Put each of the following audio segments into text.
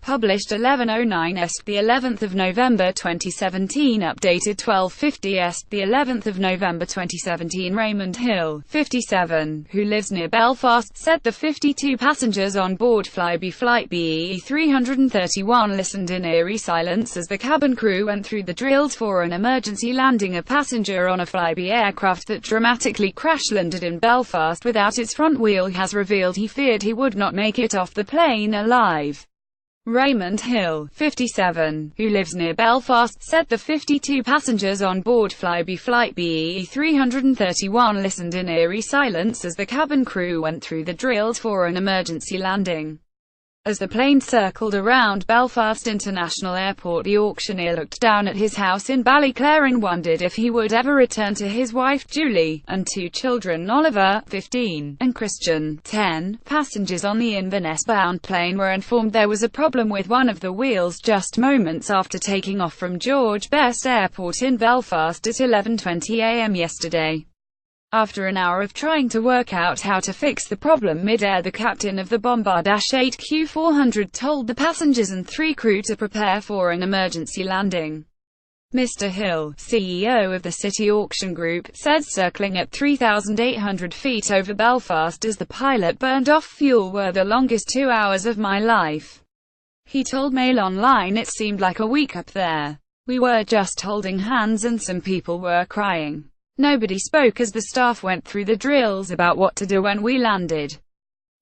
Published 11:09 EST, the 11th of November 2017. Updated 12:50 EST, the 11th of November 2017. Raymond Hill, 57, who lives near Belfast, said the 52 passengers on board Flybe flight BE 331 listened in eerie silence as the cabin crew went through the drills for an emergency landing. A passenger on a Flybe aircraft that dramatically crash-landed in Belfast without its front wheel has revealed he feared he would not make it off the plane alive. Raymond Hill, 57, who lives near Belfast, said the 52 passengers on board Flybe flight BE 331 listened in eerie silence as the cabin crew went through the drills for an emergency landing. As the plane circled around Belfast International Airport, the auctioneer looked down at his house in Ballyclare and wondered if he would ever return to his wife Julie, and two children, Oliver, 15, and Christian, 10. Passengers on the Inverness-bound plane were informed there was a problem with one of the wheels just moments after taking off from George Best Airport in Belfast at 11:20 a.m. yesterday. After an hour of trying to work out how to fix the problem mid-air, the captain of the Bombardier 8Q400 told the passengers and three crew to prepare for an emergency landing. Mr. Hill, CEO of the City Auction Group, said circling at 3,800 feet over Belfast as the pilot burned off fuel were the longest 2 hours of my life. He told Mail Online it seemed like a week up there. We were just holding hands and some people were crying. Nobody spoke as the staff went through the drills about what to do when we landed.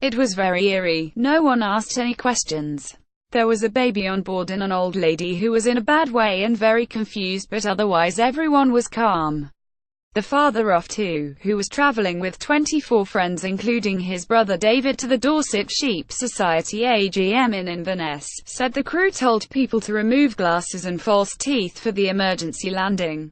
It was very eerie. No one asked any questions. There was a baby on board and an old lady who was in a bad way and very confused, but otherwise everyone was calm. The father of two, who was traveling with 24 friends including his brother David to the Dorset Sheep Society AGM in Inverness, said the crew told people to remove glasses and false teeth for the emergency landing.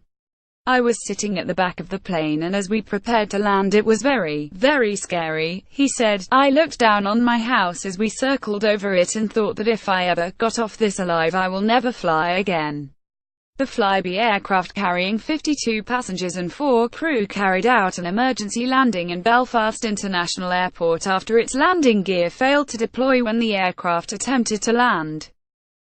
I was sitting at the back of the plane and as we prepared to land it was very, very scary, he said. I looked down on my house as we circled over it and thought that if I ever got off this alive I will never fly again. The Flybe aircraft carrying 52 passengers and 4 crew carried out an emergency landing in Belfast International Airport after its landing gear failed to deploy when the aircraft attempted to land.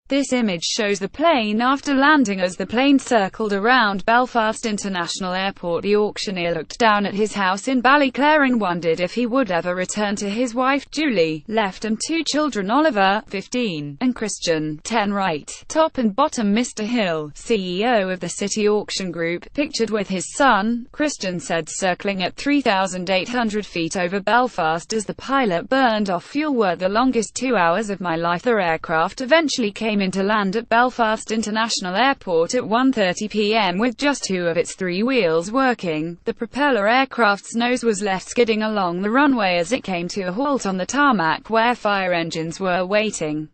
This image shows the plane after landing as the plane circled around Belfast International Airport. The auctioneer looked down at his house in Ballyclare and wondered if he would ever return to his wife Julie, left, and two children, Oliver, 15, and Christian, 10. Right, top and bottom. Mr. Hill, CEO of the City Auction Group, pictured with his son, Christian, said circling at 3,800 feet over Belfast as the pilot burned off fuel were the longest 2 hours of my life. The aircraft eventually came in to land at Belfast International Airport at 1:30 p.m. with just 2 of its 3 wheels working. The propeller aircraft's nose was left skidding along the runway as it came to a halt on the tarmac where fire engines were waiting.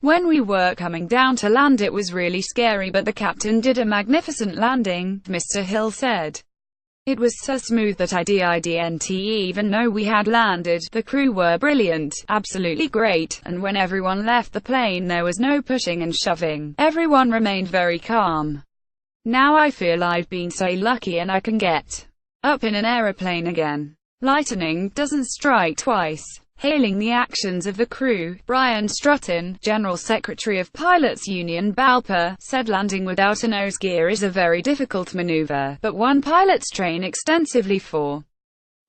When we were coming down to land it was really scary, but the captain did a magnificent landing, Mr. Hill said. It was so smooth that I didn't even know we had landed. The crew were brilliant, absolutely great, and when everyone left the plane there was no pushing and shoving. Everyone remained very calm. Now I feel I've been so lucky and I can get up in an aeroplane again. Lightning doesn't strike twice. Hailing the actions of the crew, Brian Strutton, General Secretary of Pilots Union BALPA, said landing without a nose gear is a very difficult maneuver, but one pilots train extensively for.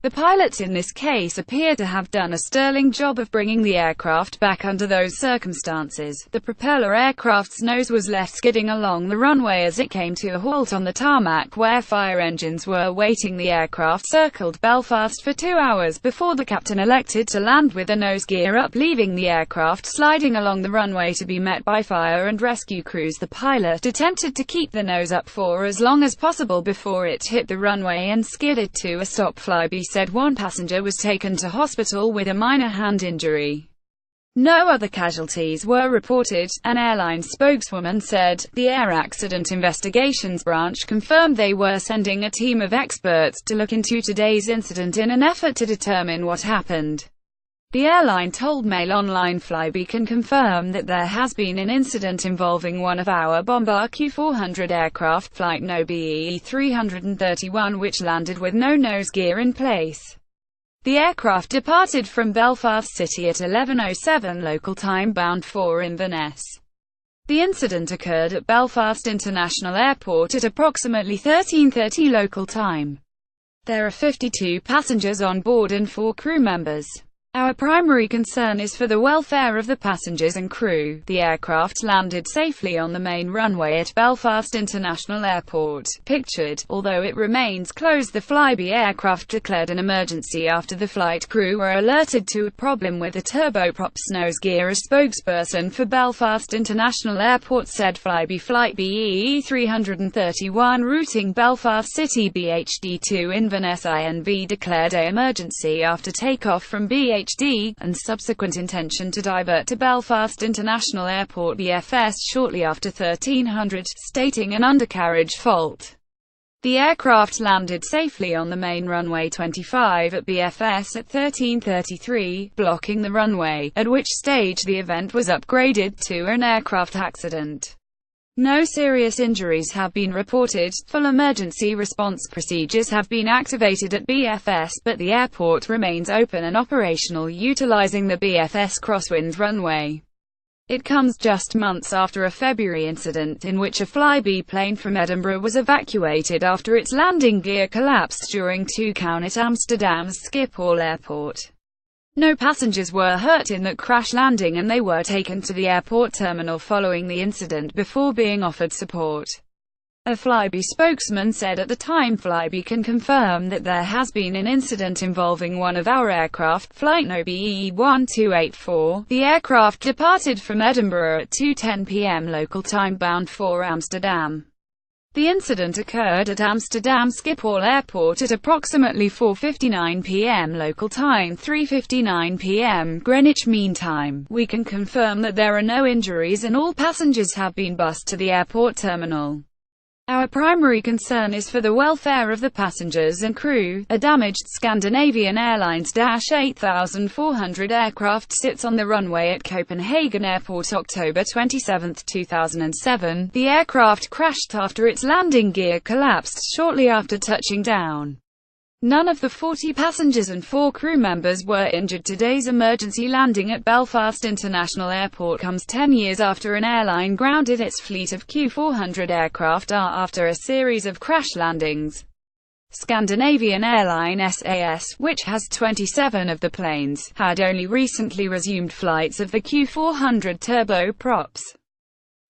The pilots in this case appear to have done a sterling job of bringing the aircraft back under those circumstances. The propeller aircraft's nose was left skidding along the runway as it came to a halt on the tarmac where fire engines were waiting. The aircraft circled Belfast for 2 hours before the captain elected to land with the nose gear up, leaving the aircraft sliding along the runway to be met by fire and rescue crews. The pilot attempted to keep the nose up for as long as possible before it hit the runway and skidded to a stop. Flybe said one passenger was taken to hospital with a minor hand injury. No other casualties were reported, an airline spokeswoman said. The Air Accident Investigations Branch confirmed they were sending a team of experts to look into today's incident in an effort to determine what happened. The airline told Mail Online Flybe can confirm that there has been an incident involving one of our Bombardier Q400 aircraft, Flight No BE 331, which landed with no nose gear in place. The aircraft departed from Belfast City at 11:07 local time bound for Inverness. The incident occurred at Belfast International Airport at approximately 13:30 local time. There are 52 passengers on board and 4 crew members. Our primary concern is for the welfare of the passengers and crew. The aircraft landed safely on the main runway at Belfast International Airport. Pictured. Although it remains closed, the Flybe aircraft declared an emergency after the flight crew were alerted to a problem with the turboprop's nose gear. A spokesperson for Belfast International Airport said Flybe Flight BEE 331 routing Belfast City BHD to Inverness INV declared an emergency after takeoff from BHD and subsequent intention to divert to Belfast International Airport BFS shortly after 1300, stating an undercarriage fault. The aircraft landed safely on the main runway 25 at BFS at 13:33, blocking the runway, at which stage the event was upgraded to an aircraft accident. No serious injuries have been reported. Full emergency response procedures have been activated at BFS, but the airport remains open and operational utilizing the BFS crosswind runway. It comes just months after a February incident in which a Flybe plane from Edinburgh was evacuated after its landing gear collapsed during touchdown at Amsterdam's Schiphol Airport. No passengers were hurt in that crash landing and they were taken to the airport terminal following the incident before being offered support. A Flybe spokesman said at the time Flybe can confirm that there has been an incident involving one of our aircraft, flight no BE 1284. The aircraft departed from Edinburgh at 2:10 p.m. local time bound for Amsterdam. The incident occurred at Amsterdam Schiphol Airport at approximately 4:59 p.m. local time, 3:59 p.m. Greenwich Mean Time. We can confirm that there are no injuries and all passengers have been bused to the airport terminal. Our primary concern is for the welfare of the passengers and crew. A damaged Scandinavian Airlines Dash 8400 aircraft sits on the runway at Copenhagen Airport October 27, 2007. The aircraft crashed after its landing gear collapsed shortly after touching down. None of the 40 passengers and 4 crew members were injured. Today's emergency landing at Belfast International Airport comes 10 years after an airline grounded its fleet of Q400 aircraft after a series of crash landings. Scandinavian Airline SAS, which has 27 of the planes, had only recently resumed flights of the Q400 turboprops.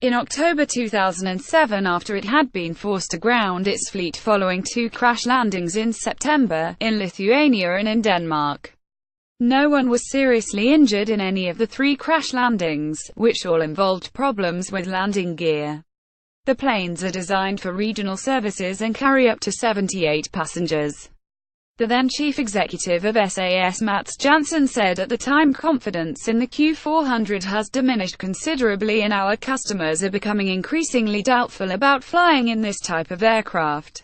In October 2007, after it had been forced to ground its fleet following 2 crash landings in September, in Lithuania and in Denmark. No one was seriously injured in any of the 3 crash landings, which all involved problems with landing gear. The planes are designed for regional services and carry up to 78 passengers. The then chief executive of SAS Mats Jansen said at the time confidence in the Q400 has diminished considerably and our customers are becoming increasingly doubtful about flying in this type of aircraft.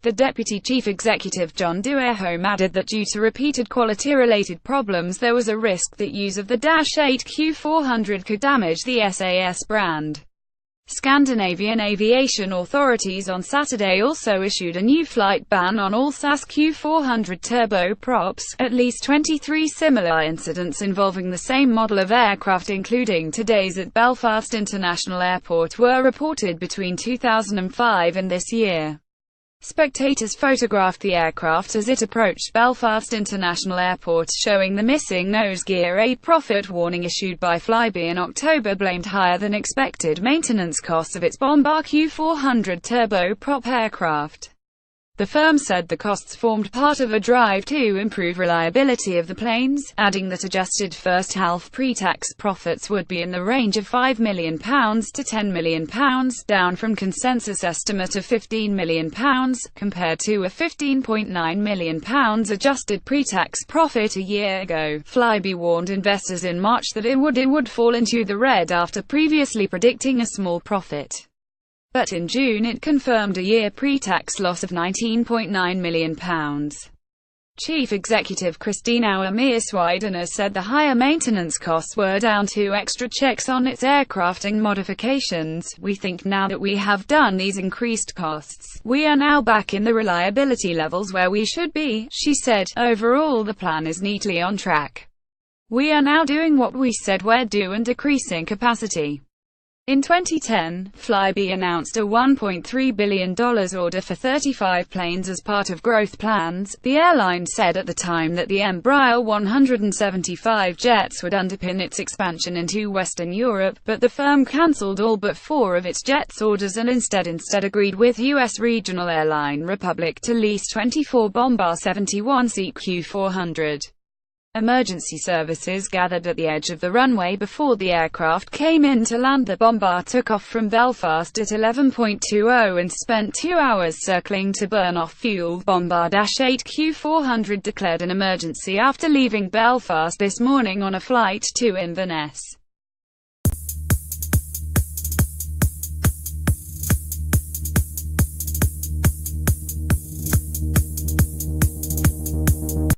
The deputy chief executive John Duerholm added that due to repeated quality-related problems there was a risk that use of the Dash 8 Q400 could damage the SAS brand. Scandinavian aviation authorities on Saturday also issued a new flight ban on all SAS Q400 turboprops. At least 23 similar incidents involving the same model of aircraft, including today's at Belfast International Airport, were reported between 2005 and this year. Spectators photographed the aircraft as it approached Belfast International Airport, showing the missing nose gear. A profit warning issued by Flybe in October blamed higher than expected maintenance costs of its Bombardier Q400 turboprop aircraft. The firm said the costs formed part of a drive to improve reliability of the planes, adding that adjusted first-half pre-tax profits would be in the range of £5 million to £10 million, down from consensus estimate of £15 million, compared to a £15.9 million adjusted pre-tax profit a year ago. Flybe warned investors in March that it would fall into the red after previously predicting a small profit. But in June it confirmed a year pre-tax loss of £19.9 million. Chief Executive Christina Amirswidener said the higher maintenance costs were down to extra checks on its aircraft and modifications. "We think now that we have done these increased costs, we are now back in the reliability levels where we should be," she said. "Overall, the plan is neatly on track. We are now doing what we said we'd do and decreasing capacity." In 2010, Flybe announced a $1.3 billion order for 35 planes as part of growth plans. The airline said at the time that the Embraer 175 jets would underpin its expansion into Western Europe, but the firm cancelled all but 4 of its jets orders and instead agreed with U.S. regional airline Republic to lease 24 Bombar 71-seat Q400. Emergency services gathered at the edge of the runway before the aircraft came in to land. The Bombar took off from Belfast at 11:20 and spent 2 hours circling to burn off fuel. Bombar-8 Q400 declared an emergency after leaving Belfast this morning on a flight to Inverness.